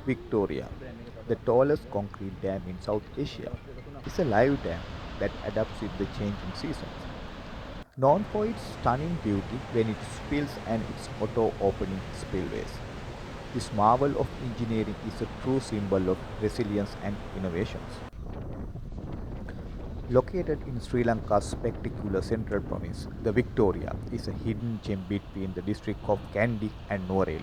Victoria, the tallest concrete dam in South Asia, is a live dam that adapts with the changing seasons. Known for its stunning beauty when it spills and its auto-opening spillways, this marvel of engineering is a true symbol of resilience and innovations. Located in Sri Lanka's spectacular central province, the Victoria is a hidden gem between the district of Kandy and Nuwara,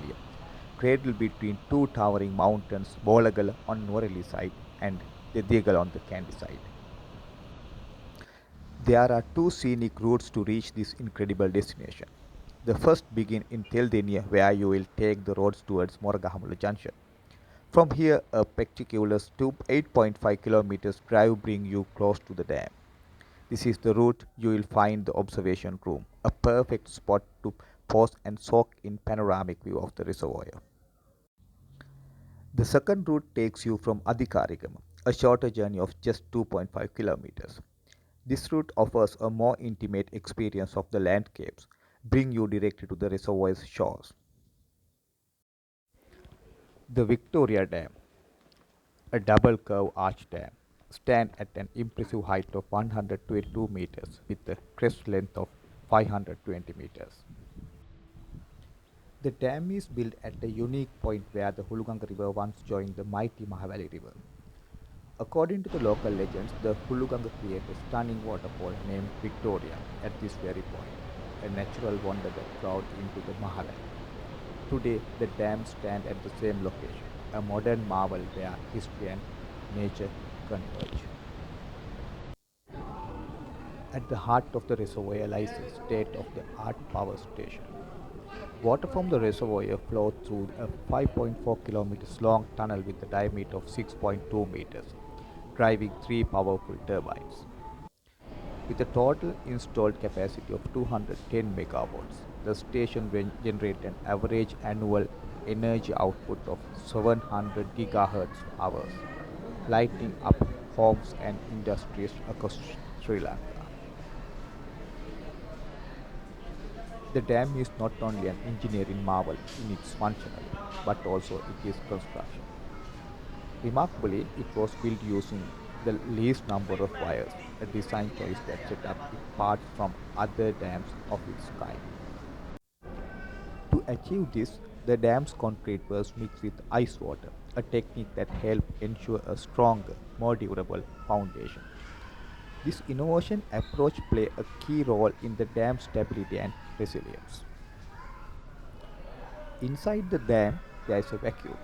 cradled between two towering mountains, Bolagala on Nuwara side and Dedigal on the Kandy side. There are two scenic routes to reach this incredible destination. The first begins in Teldenia, where you will take the roads towards Moragahamala Junction. From here, a spectacular 8.5 kilometers drive brings you close to the dam. This is the route you will find the observation room, a perfect spot to pause and soak in panoramic view of the reservoir. The second route takes you from Adhikarigam, a shorter journey of just 2.5 kilometers. This route offers a more intimate experience of the landscapes, bring you directly to the reservoir's shores. The Victoria Dam, a double curve arch dam, stands at an impressive height of 122 meters with a crest length of 520 meters. The dam is built at a unique point where the Huluganga River once joined the mighty Mahavali River. According to the local legends, the Huluganga created a stunning waterfall named Victoria at this very point, a natural wonder that flowed into the Mahavali. Today, the dam stands at the same location, a modern marvel where history and nature converge. At the heart of the reservoir lies a state-of-the-art power station. Water from the reservoir flows through a 5.4 kilometers long tunnel with a diameter of 6.2 meters, driving three powerful turbines. With a total installed capacity of 210 megawatts, the station generates an average annual energy output of 700 gigahertz hours, lighting up homes and industries across Sri Lanka. The dam is not only an engineering marvel in its functionality, but also in its construction. Remarkably, it was built using the least number of wires, a design choice that set up it apart from other dams of its kind. To achieve this, the dam's concrete was mixed with ice water, a technique that helped ensure a stronger, more durable foundation. This innovation approach played a key role in the dam's stability and resilience. Inside the dam, there is a vacuum,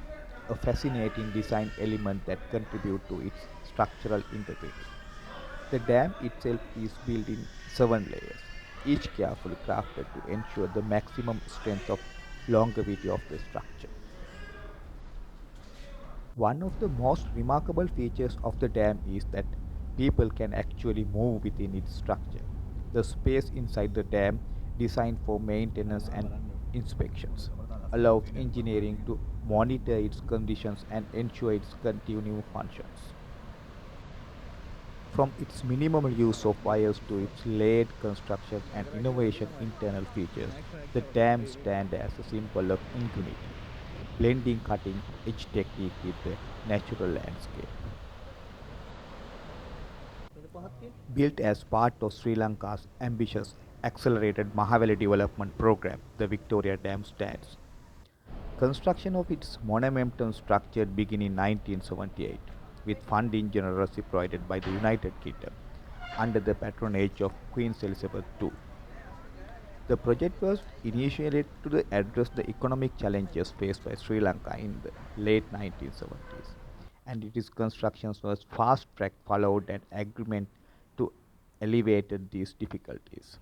a fascinating design element that contributes to its structural integrity. The dam itself is built in 7 layers, each carefully crafted to ensure the maximum strength of longevity of the structure. One of the most remarkable features of the dam is that people can actually move within its structure. The space inside the dam, designed for maintenance and inspections, allows engineering to monitor its conditions and ensure its continued functions. From its minimal use of wires to its layered construction and innovation internal features, the dam stands as a symbol of ingenuity, blending cutting-edge technique with the natural landscape. Built as part of Sri Lanka's ambitious accelerated Mahavali development program, the Victoria Dam stands. Construction of its monumental structure began in 1978 with funding generously provided by the United Kingdom under the patronage of Queen Elizabeth II. The project was initiated to address the economic challenges faced by Sri Lanka in the late 1970s, and its construction was fast-tracked followed an agreement to alleviate these difficulties.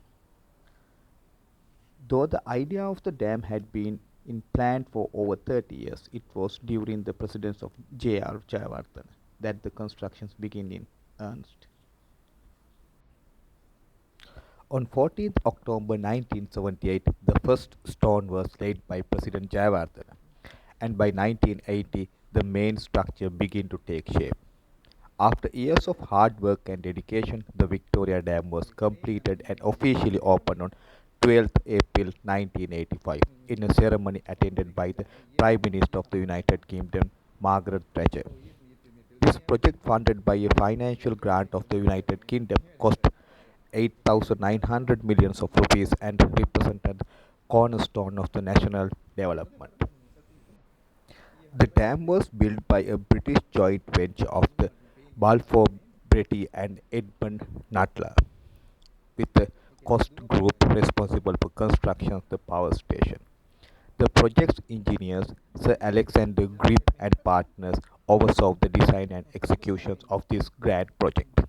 Though the idea of the dam had been in plan for over 30 years, it was during the presidency of J.R. Jayawardena that the constructions began in earnest. On 14th October 1978, the first stone was laid by President Jayawardena, and by 1980, the main structure began to take shape. After years of hard work and dedication, the Victoria Dam was completed and officially opened on 12th April 1985 in a ceremony attended by the Prime Minister of the United Kingdom, Margaret Thatcher. This project, funded by a financial grant of the United Kingdom, cost 8,900 millions of rupees and represented cornerstone of the national development. The dam was built by a British joint venture of the Balfour Beatty and Edmund Nuttall, with the cost group responsible for construction of the power station. The project's engineers, Sir Alexander Grip and partners, oversaw the design and execution of this grand project.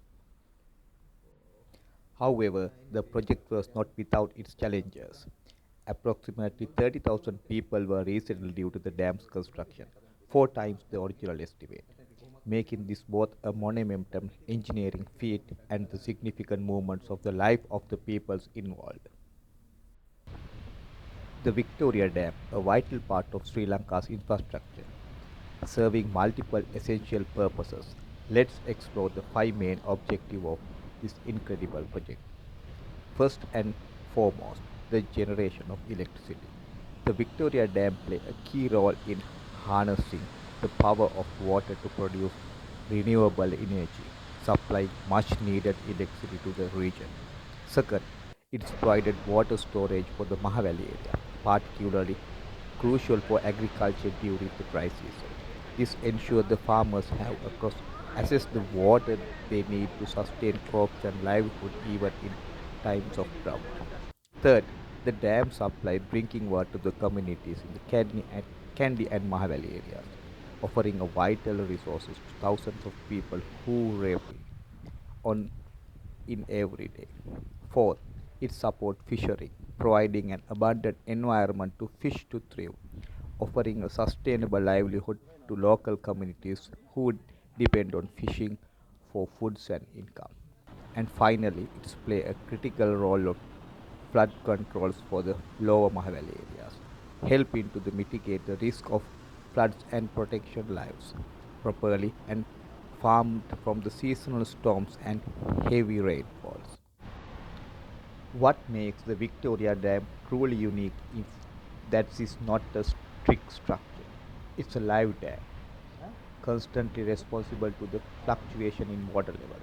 However, the project was not without its challenges. Approximately 30,000 people were resettled due to the dam's construction, four times the original estimate, making this both a monumental engineering feat and the significant movements of the life of the peoples involved. The Victoria Dam, a vital part of Sri Lanka's infrastructure, serving multiple essential purposes. Let's explore the five main objectives of this incredible project. First and foremost, the generation of electricity. The Victoria Dam play a key role in harnessing the power of water to produce renewable energy, supplying much needed electricity to the region. Second, it's provided water storage for the Mahavali area, particularly crucial for agriculture during the dry season. This ensures the farmers have across access the water they need to sustain crops and livelihood even in times of drought. Third, the dam supplied drinking water to the communities in the Kandy and Mahavali areas, offering a vital resources to thousands of people who rely on in every day. Fourth, it supports fishery, providing an abundant environment to fish to thrive, offering a sustainable livelihood to local communities who depend on fishing for foods and income. And finally, it's play a critical role of flood controls for the lower Mahavali areas, helping to mitigate the risk of floods and protection lives properly and farmed from the seasonal storms and heavy rainfalls. What makes the Victoria Dam truly unique is that it's not a strict structure. It's a live dam, constantly responsible to the fluctuation in water level.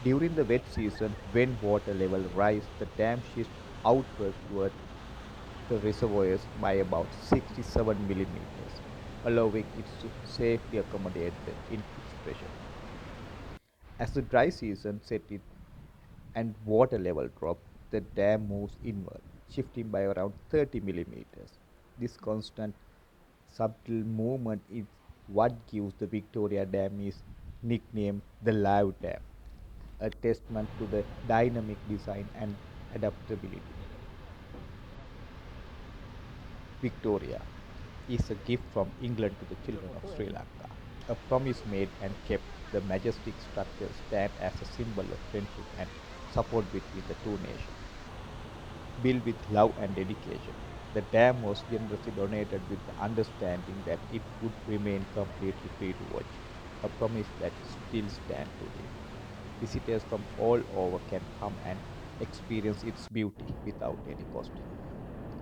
During the wet season, when water level rise, the dam shifts outward toward the reservoirs by about 67 millimeters, allowing it to safely accommodate the increased pressure. As the dry season set in and water level drop, the dam moves inward, shifting by around 30 millimeters. This constant, subtle movement is what gives the Victoria Dam its nickname the Live Dam, a testament to the dynamic design and adaptability. Victoria is a gift from England to the children of Sri Lanka. A promise made and kept, the majestic structure stands as a symbol of friendship and support between the two nations. Built with love and dedication, the dam was generously donated with the understanding that it would remain completely free to watch, a promise that still stands today. Visitors from all over can come and experience its beauty without any cost.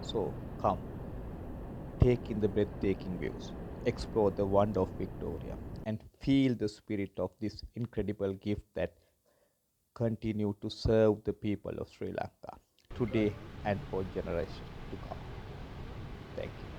So come, take in the breathtaking views, explore the wonder of Victoria, and feel the spirit of this incredible gift that continue to serve the people of Sri Lanka today and for generations to come. Thank you.